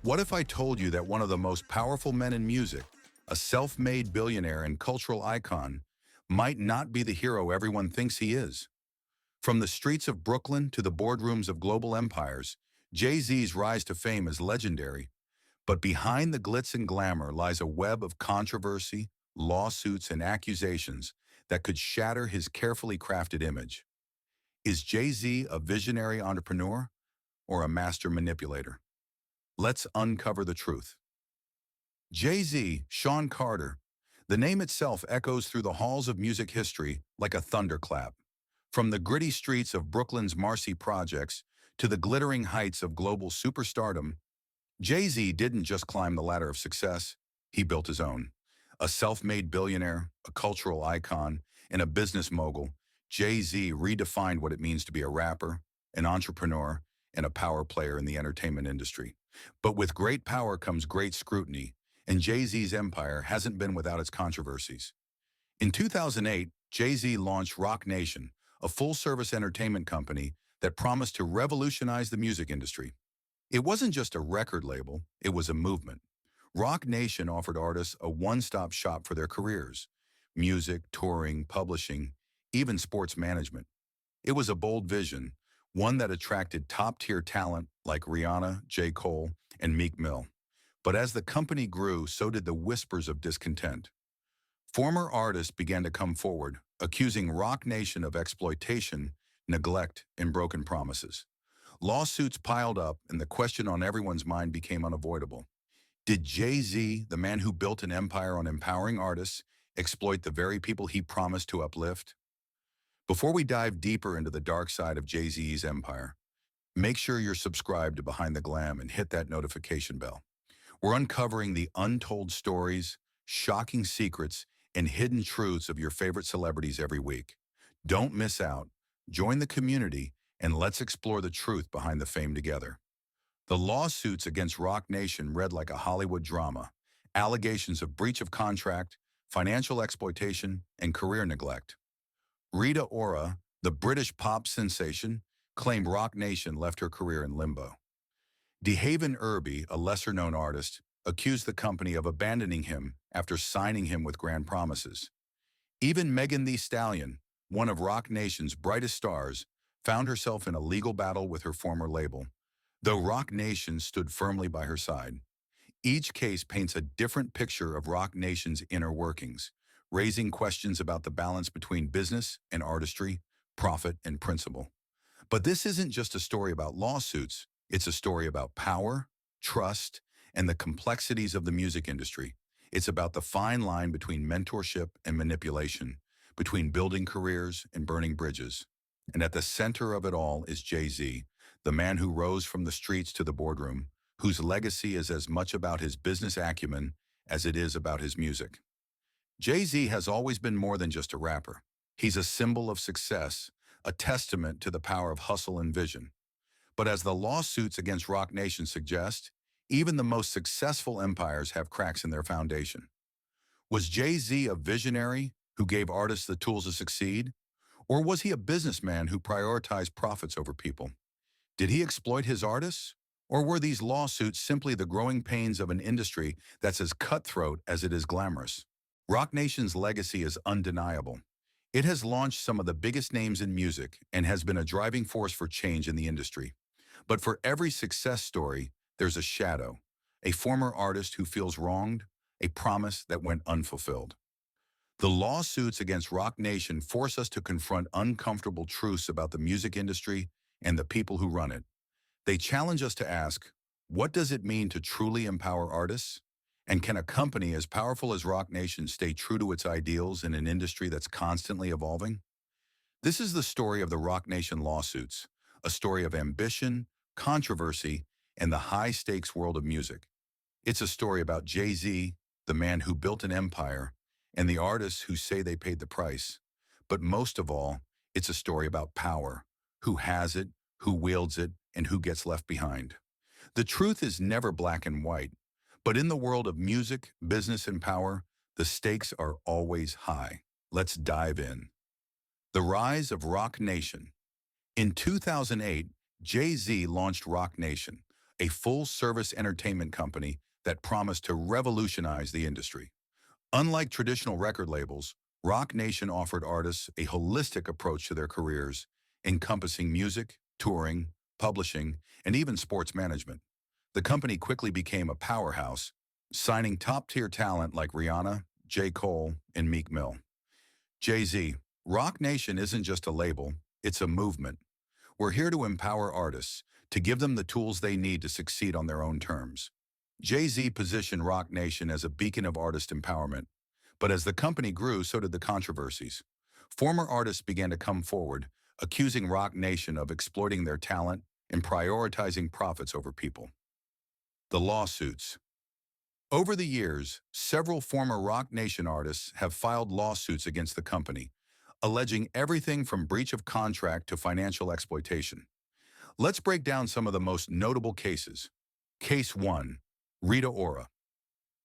What if I told you that one of the most powerful men in music, a self-made billionaire and cultural icon, might not be the hero everyone thinks he is? From the streets of Brooklyn to the boardrooms of global empires, Jay-Z's rise to fame is legendary. But behind the glitz and glamour lies a web of controversy, lawsuits, and accusations that could shatter his carefully crafted image. Is Jay-Z a visionary entrepreneur or a master manipulator? Let's uncover the truth. Jay-Z, Sean Carter. The name itself echoes through the halls of music history like a thunderclap. From the gritty streets of Brooklyn's Marcy projects to the glittering heights of global superstardom, Jay-Z didn't just climb the ladder of success, he built his own. A self-made billionaire, a cultural icon, and a business mogul, Jay-Z redefined what it means to be a rapper, an entrepreneur, and a power player in the entertainment industry. But with great power comes great scrutiny, and Jay-Z's empire hasn't been without its controversies. In 2008, Jay-Z launched Roc Nation, a full-service entertainment company that promised to revolutionize the music industry. It wasn't just a record label, it was a movement. Roc Nation offered artists a one-stop shop for their careers: music, touring, publishing, even sports management. It was a bold vision, one that attracted top-tier talent like Rihanna, J. Cole, and Meek Mill. But as the company grew, so did the whispers of discontent. Former artists began to come forward, accusing Roc Nation of exploitation, neglect, and broken promises. Lawsuits piled up, and the question on everyone's mind became unavoidable. Did Jay-Z, the man who built an empire on empowering artists, exploit the very people he promised to uplift? Before we dive deeper into the dark side of Jay-Z's empire, make sure you're subscribed to Behind the Glam and hit that notification bell. We're uncovering the untold stories, shocking secrets, and hidden truths of your favorite celebrities every week. Don't miss out. Join the community, and let's explore the truth behind the fame together. The lawsuits against Roc Nation read like a Hollywood drama: allegations of breach of contract, financial exploitation, and career neglect. Rita Ora, the British pop sensation, claimed Roc Nation left her career in limbo. DeHaven Irby, a lesser-known artist, accused the company of abandoning him after signing him with grand promises. Even Megan Thee Stallion, one of Roc Nation's brightest stars, found herself in a legal battle with her former label, though Roc Nation stood firmly by her side. Each case paints a different picture of Roc Nation's inner workings, raising questions about the balance between business and artistry, profit and principle. But this isn't just a story about lawsuits, it's a story about power, trust, and the complexities of the music industry. It's about the fine line between mentorship and manipulation, between building careers and burning bridges. And at the center of it all is Jay-Z, the man who rose from the streets to the boardroom, whose legacy is as much about his business acumen as it is about his music. Jay-Z has always been more than just a rapper. He's a symbol of success, a testament to the power of hustle and vision. But as the lawsuits against Roc Nation suggest, even the most successful empires have cracks in their foundation. Was Jay-Z a visionary who gave artists the tools to succeed? Or was he a businessman who prioritized profits over people? Did he exploit his artists? Or were these lawsuits simply the growing pains of an industry that's as cutthroat as it is glamorous? Roc Nation's legacy is undeniable. It has launched some of the biggest names in music and has been a driving force for change in the industry. But for every success story, there's a shadow, a former artist who feels wronged, a promise that went unfulfilled. The lawsuits against Roc Nation force us to confront uncomfortable truths about the music industry and the people who run it. They challenge us to ask, what does it mean to truly empower artists? And can a company as powerful as Roc Nation stay true to its ideals in an industry that's constantly evolving? This is the story of the Roc Nation lawsuits, a story of ambition, controversy, and the high-stakes world of music. It's a story about Jay-Z, the man who built an empire, and the artists who say they paid the price. But most of all, it's a story about power: who has it, who wields it, and who gets left behind. The truth is never black and white, but in the world of music, business, and power, the stakes are always high. Let's dive in. The rise of Roc Nation. In 2008, Jay-Z launched Roc Nation, a full-service entertainment company that promised to revolutionize the industry. Unlike traditional record labels, Roc Nation offered artists a holistic approach to their careers, encompassing music, touring, publishing, and even sports management. The company quickly became a powerhouse, signing top-tier talent like Rihanna, J. Cole, and Meek Mill. Jay-Z, Roc Nation isn't just a label, it's a movement. We're here to empower artists, to give them the tools they need to succeed on their own terms. Jay-Z positioned Roc Nation as a beacon of artist empowerment, but as the company grew, so did the controversies. Former artists began to come forward, accusing Roc Nation of exploiting their talent and prioritizing profits over people. The lawsuits. Over the years, several former Roc Nation artists have filed lawsuits against the company, alleging everything from breach of contract to financial exploitation. Let's break down some of the most notable cases. Case 1. Rita Ora.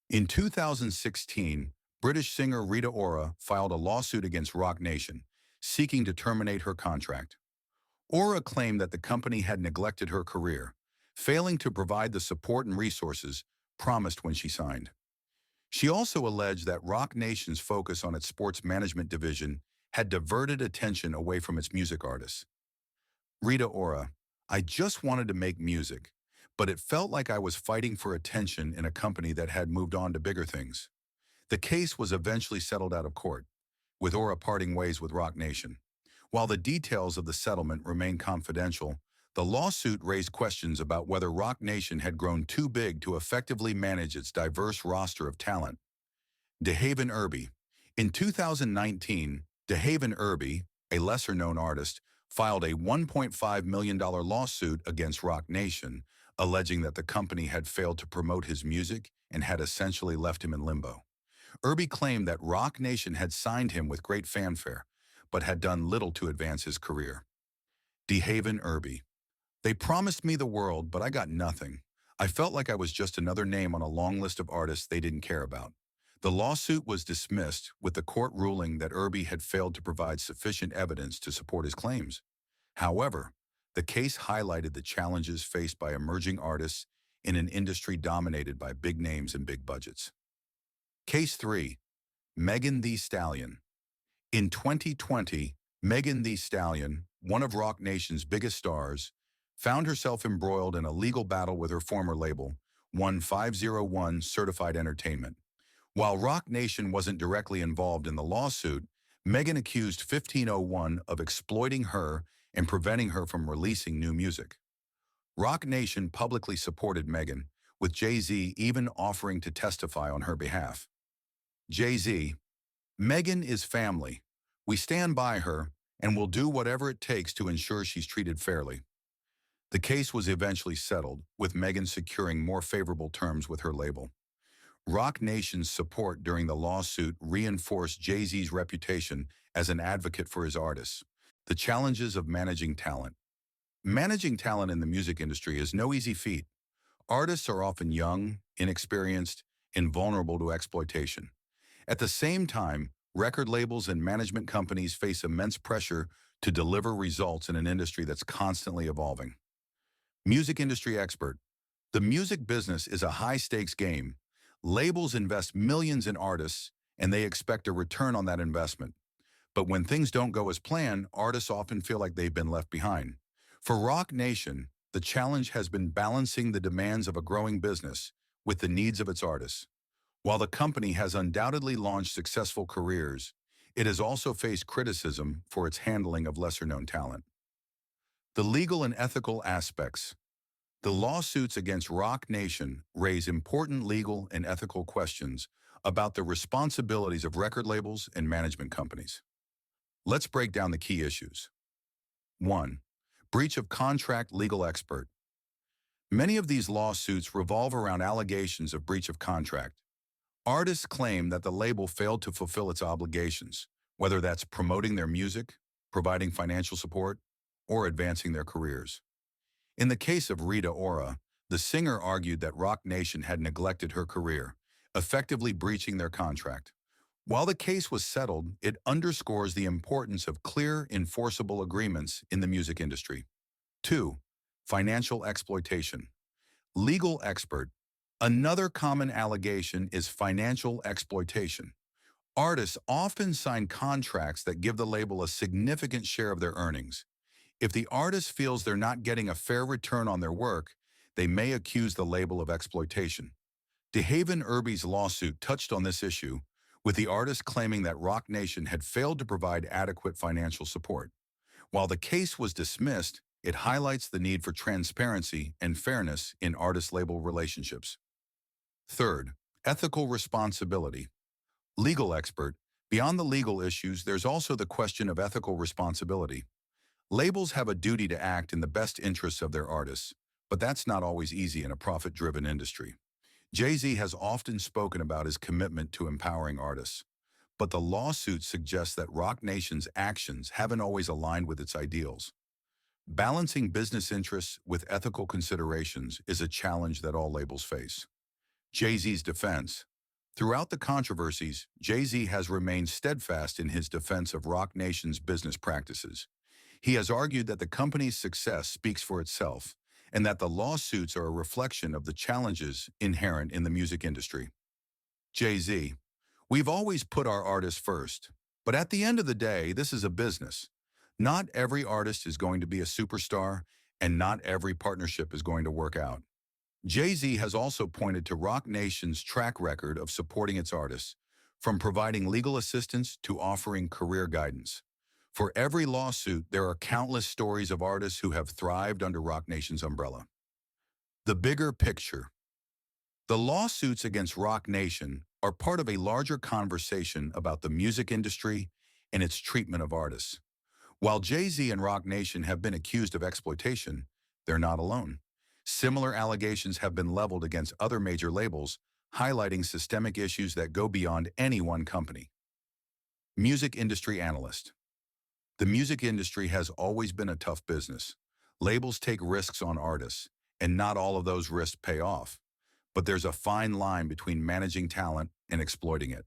In 2016, British singer Rita Ora filed a lawsuit against Roc Nation, seeking to terminate her contract. Ora claimed that the company had neglected her career, failing to provide the support and resources promised when she signed. She also alleged that Roc Nation's focus on its sports management division had diverted attention away from its music artists. Rita Ora, I just wanted to make music, but it felt like I was fighting for attention in a company that had moved on to bigger things. The case was eventually settled out of court, with Ora parting ways with Roc Nation. While the details of the settlement remain confidential, the lawsuit raised questions about whether Roc Nation had grown too big to effectively manage its diverse roster of talent. DeHaven Irby. In 2019, DeHaven Irby, a lesser-known artist, filed a $1.5 million lawsuit against Roc Nation, alleging that the company had failed to promote his music and had essentially left him in limbo. Irby claimed that Roc Nation had signed him with great fanfare, but had done little to advance his career. DeHaven Irby. They promised me the world, but I got nothing. I felt like I was just another name on a long list of artists they didn't care about. The lawsuit was dismissed, with the court ruling that Irby had failed to provide sufficient evidence to support his claims. However, the case highlighted the challenges faced by emerging artists in an industry dominated by big names and big budgets. Case 3. Megan Thee Stallion. In 2020, Megan Thee Stallion, one of Roc Nation's biggest stars, found herself embroiled in a legal battle with her former label, 1501 Certified Entertainment. While Roc Nation wasn't directly involved in the lawsuit, Megan accused 1501 of exploiting her and preventing her from releasing new music. Roc Nation publicly supported Megan, with Jay-Z even offering to testify on her behalf. Jay-Z. Megan is family. We stand by her, and will do whatever it takes to ensure she's treated fairly. The case was eventually settled, with Megan securing more favorable terms with her label. Roc Nation's support during the lawsuit reinforced Jay-Z's reputation as an advocate for his artists. The challenges of managing talent. Managing talent in the music industry is no easy feat. Artists are often young, inexperienced, and vulnerable to exploitation. At the same time, record labels and management companies face immense pressure to deliver results in an industry that's constantly evolving. Music industry expert. The music business is a high-stakes game. Labels invest millions in artists, and they expect a return on that investment. But when things don't go as planned, artists often feel like they've been left behind. For Roc Nation, the challenge has been balancing the demands of a growing business with the needs of its artists. While the company has undoubtedly launched successful careers, it has also faced criticism for its handling of lesser-known talent. The legal and ethical aspects. The lawsuits against Roc Nation raise important legal and ethical questions about the responsibilities of record labels and management companies. Let's break down the key issues. 1. Breach of contract legal expert. Many of these lawsuits revolve around allegations of breach of contract. Artists claim that the label failed to fulfill its obligations, whether that's promoting their music, providing financial support, or advancing their careers. In the case of Rita Ora, the singer argued that Roc Nation had neglected her career, effectively breaching their contract. While the case was settled, it underscores the importance of clear, enforceable agreements in the music industry. 2. Financial exploitation. Legal expert. Another common allegation is financial exploitation. Artists often sign contracts that give the label a significant share of their earnings. If the artist feels they're not getting a fair return on their work, they may accuse the label of exploitation. DeHaven Irby's lawsuit touched on this issue, with the artist claiming that Roc Nation had failed to provide adequate financial support. While the case was dismissed, it highlights the need for transparency and fairness in artist-label relationships. Third, ethical responsibility. Legal expert. Beyond the legal issues, there's also the question of ethical responsibility. Labels have a duty to act in the best interests of their artists, but that's not always easy in a profit-driven industry. Jay-Z has often spoken about his commitment to empowering artists, but the lawsuit suggests that Roc Nation's actions haven't always aligned with its ideals. Balancing business interests with ethical considerations is a challenge that all labels face. Jay-Z's defense. Throughout the controversies, Jay-Z has remained steadfast in his defense of Roc Nation's business practices. He has argued that the company's success speaks for itself, and that the lawsuits are a reflection of the challenges inherent in the music industry. Jay-Z. We've always put our artists first, but at the end of the day, this is a business. Not every artist is going to be a superstar, and not every partnership is going to work out. Jay-Z has also pointed to Roc Nation's track record of supporting its artists, from providing legal assistance to offering career guidance. For every lawsuit, there are countless stories of artists who have thrived under Roc Nation's umbrella. The bigger picture. The lawsuits against Roc Nation are part of a larger conversation about the music industry and its treatment of artists. While Jay-Z and Roc Nation have been accused of exploitation, they're not alone. Similar allegations have been leveled against other major labels, highlighting systemic issues that go beyond any one company. Music industry analyst. The music industry has always been a tough business. Labels take risks on artists, and not all of those risks pay off. But there's a fine line between managing talent and exploiting it.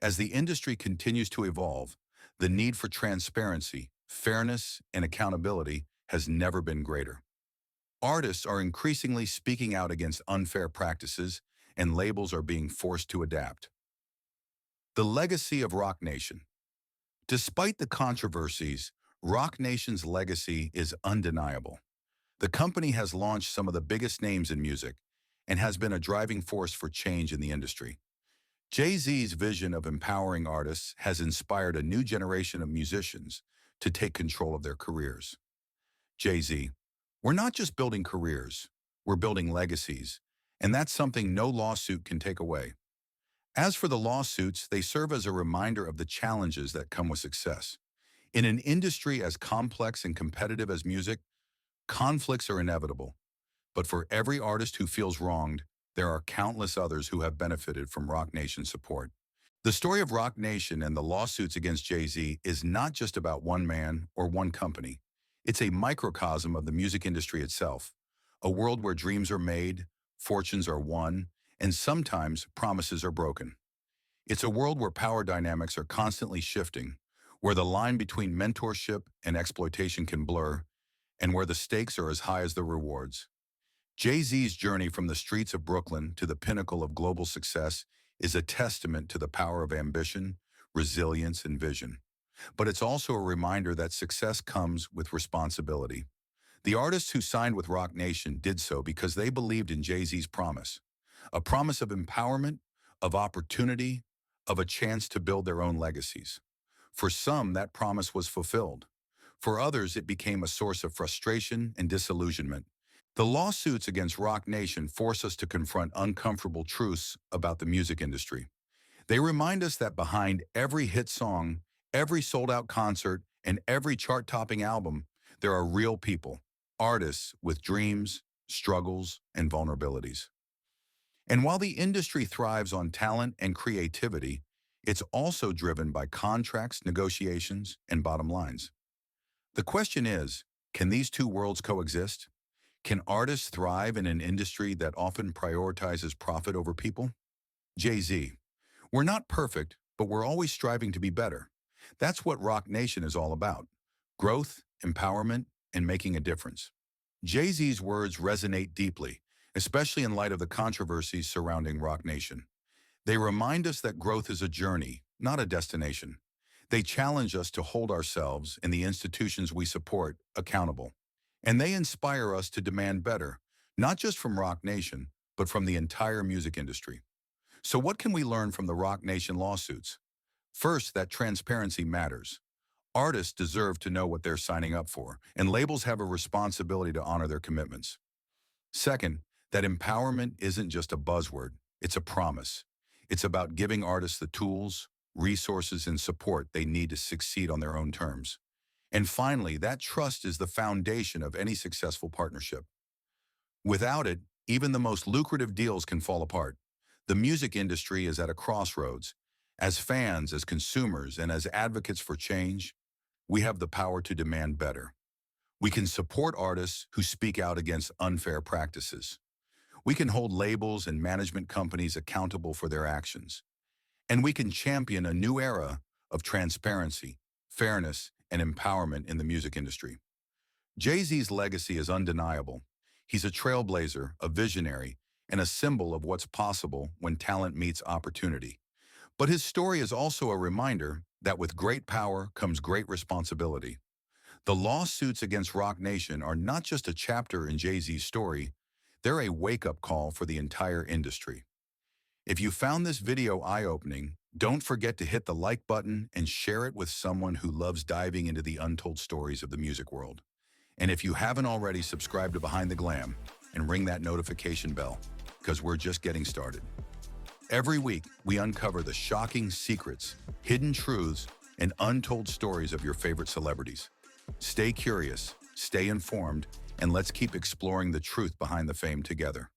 As the industry continues to evolve, the need for transparency, fairness, and accountability has never been greater. Artists are increasingly speaking out against unfair practices, and labels are being forced to adapt. The legacy of Roc Nation. Despite the controversies, Roc Nation's legacy is undeniable. The company has launched some of the biggest names in music and has been a driving force for change in the industry. Jay-Z's vision of empowering artists has inspired a new generation of musicians to take control of their careers. Jay-Z, we're not just building careers, we're building legacies, and that's something no lawsuit can take away. As for the lawsuits, they serve as a reminder of the challenges that come with success. In an industry as complex and competitive as music, conflicts are inevitable. But for every artist who feels wronged, there are countless others who have benefited from Roc Nation's support. The story of Roc Nation and the lawsuits against Jay-Z is not just about one man or one company. It's a microcosm of the music industry itself, a world where dreams are made, fortunes are won, and sometimes promises are broken. It's a world where power dynamics are constantly shifting, where the line between mentorship and exploitation can blur, and where the stakes are as high as the rewards. Jay-Z's journey from the streets of Brooklyn to the pinnacle of global success is a testament to the power of ambition, resilience, and vision. But it's also a reminder that success comes with responsibility. The artists who signed with Roc Nation did so because they believed in Jay-Z's promise, a promise of empowerment, of opportunity, of a chance to build their own legacies. For some, that promise was fulfilled. For others, it became a source of frustration and disillusionment. The lawsuits against Roc Nation force us to confront uncomfortable truths about the music industry. They remind us that behind every hit song, every sold-out concert, and every chart-topping album, there are real people, artists with dreams, struggles, and vulnerabilities. And while the industry thrives on talent and creativity, it's also driven by contracts, negotiations, and bottom lines. The question is, can these two worlds coexist? Can artists thrive in an industry that often prioritizes profit over people? Jay-Z, we're not perfect, but we're always striving to be better. That's what Roc Nation is all about: growth, empowerment, and making a difference. Jay-Z's words resonate deeply. especially in light of the controversies surrounding Rock Nation. They remind us that growth is a journey, not a destination. They challenge us to hold ourselves and the institutions we support accountable. And they inspire us to demand better, not just from Rock Nation, but from the entire music industry. So what can we learn from the Rock Nation lawsuits? First, that transparency matters. Artists deserve to know what they're signing up for, and labels have a responsibility to honor their commitments. Second, that empowerment isn't just a buzzword, it's a promise. It's about giving artists the tools, resources, and support they need to succeed on their own terms. And finally, that trust is the foundation of any successful partnership. Without it, even the most lucrative deals can fall apart. The music industry is at a crossroads. As fans, as consumers, and as advocates for change, we have the power to demand better. We can support artists who speak out against unfair practices. We can hold labels and management companies accountable for their actions. And we can champion a new era of transparency, fairness, and empowerment in the music industry. Jay-Z's legacy is undeniable. He's a trailblazer, a visionary, and a symbol of what's possible when talent meets opportunity. But his story is also a reminder that with great power comes great responsibility. The lawsuits against Rock Nation are not just a chapter in Jay-Z's story, they're a wake-up call for the entire industry. If you found this video eye-opening, don't forget to hit the like button and share it with someone who loves diving into the untold stories of the music world. And if you haven't already, subscribe to Behind the Glam and ring that notification bell, because we're just getting started. Every week, we uncover the shocking secrets, hidden truths, and untold stories of your favorite celebrities. Stay curious, stay informed, and let's keep exploring the truth behind the fame together.